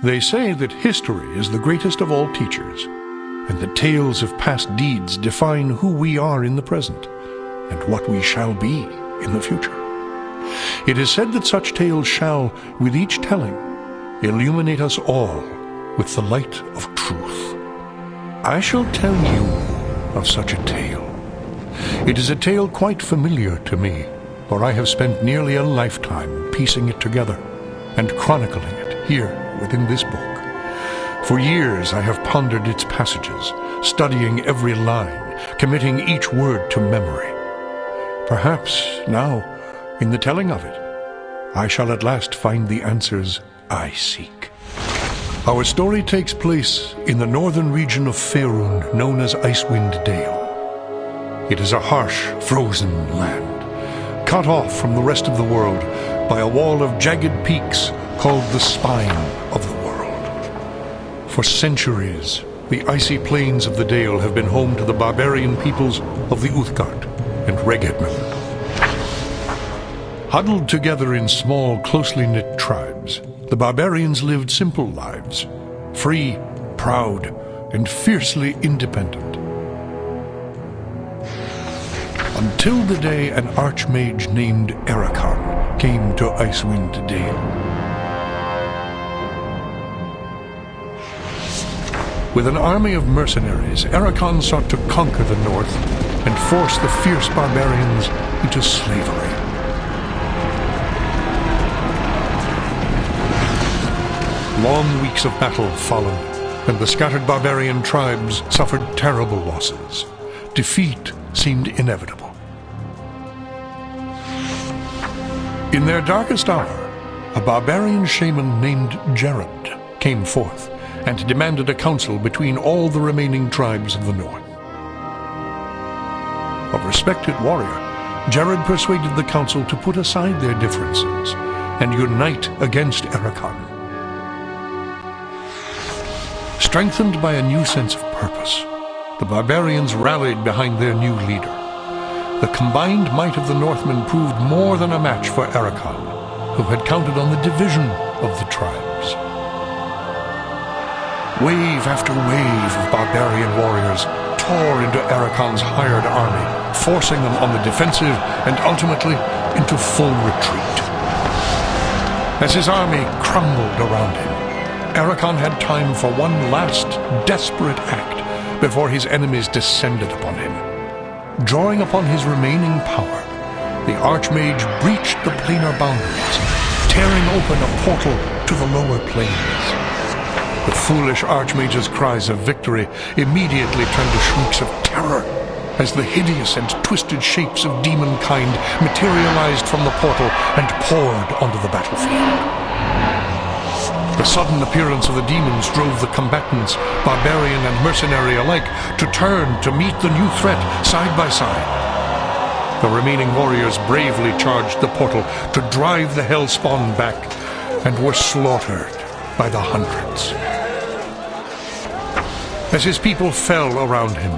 They say that history is the greatest of all teachers, and the tales of past deeds define who we are in the present, and what we shall be in the future. It is said that such tales shall, with each telling, illuminate us all with the light of truth. I shall tell you of such a tale. It is a tale quite familiar to me, for I have spent nearly a lifetime piecing it together and chronicling it here within this book. For years I have pondered its passages, studying every line, committing each word to memory. Perhaps now, in the telling of it, I shall at last find the answers I seek. Our story takes place in the northern region of Faerun known as Icewind Dale. It is a harsh, frozen land, cut off from the rest of the world by a wall of jagged peaks called the Spine of the World. For centuries, the icy plains of the Dael have been home to the barbarian peoples of the Uthgard and Regedmund. Huddled together in small, closely knit tribes, the barbarians lived simple lives, free, proud, and fiercely independent. Until the day an archmage named Erakan came to Icewind Dale. With an army of mercenaries, Erakan sought to conquer the north and force the fierce barbarians into slavery. Long weeks of battle followed, and the scattered barbarian tribes suffered terrible losses. Defeat seemed inevitable. In their darkest hour, a barbarian shaman named Jared came forth and demanded a council between all the remaining tribes of the north. A respected warrior, Jared persuaded the council to put aside their differences and unite against Erakan. Strengthened by a new sense of purpose, the barbarians rallied behind their new leader. The combined might of the Northmen proved more than a match for Erakan, who had counted on the division of the tribes. Wave after wave of barbarian warriors tore into Erakan's hired army, forcing them on the defensive and ultimately into full retreat. As his army crumbled around him, Erakan had time for one last desperate act before his enemies descended upon him. Drawing upon his remaining power, the Archmage breached the planar boundaries, tearing open a portal to the lower planes. The foolish Archmage's cries of victory immediately turned to shrieks of terror as the hideous and twisted shapes of demonkind materialized from the portal and poured onto the battlefield. The sudden appearance of the demons drove the combatants, barbarian and mercenary alike, to turn to meet the new threat side by side. The remaining warriors bravely charged the portal to drive the hellspawn back, and were slaughtered by the hundreds. As his people fell around him,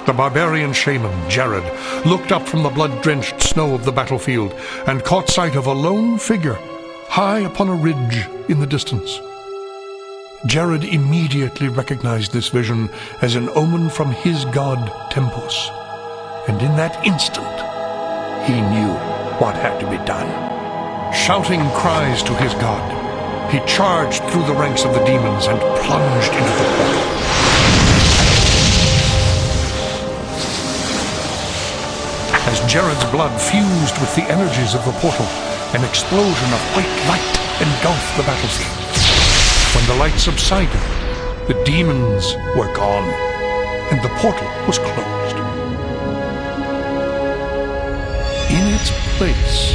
the barbarian shaman, Jared, looked up from the blood-drenched snow of the battlefield and caught sight of a lone figure high upon a ridge in the distance. Jared immediately recognized this vision as an omen from his god Tempus, and in that instant he knew what had to be done. Shouting cries to his god, he charged through the ranks of the demons and plunged into the portal. As Jared's blood fused with the energies of the portal, an explosion of white light engulfed the battlefield. When the light subsided, the demons were gone, and the portal was closed. In its place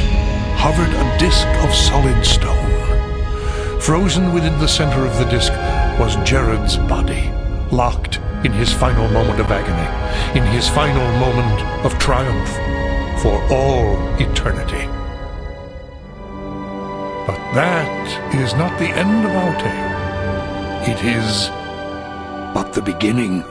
hovered a disk of solid stone. Frozen within the center of the disk was Jared's body, locked in his final moment of agony, in his final moment of triumph, for all eternity. But that is not the end of our tale. It is but the beginning.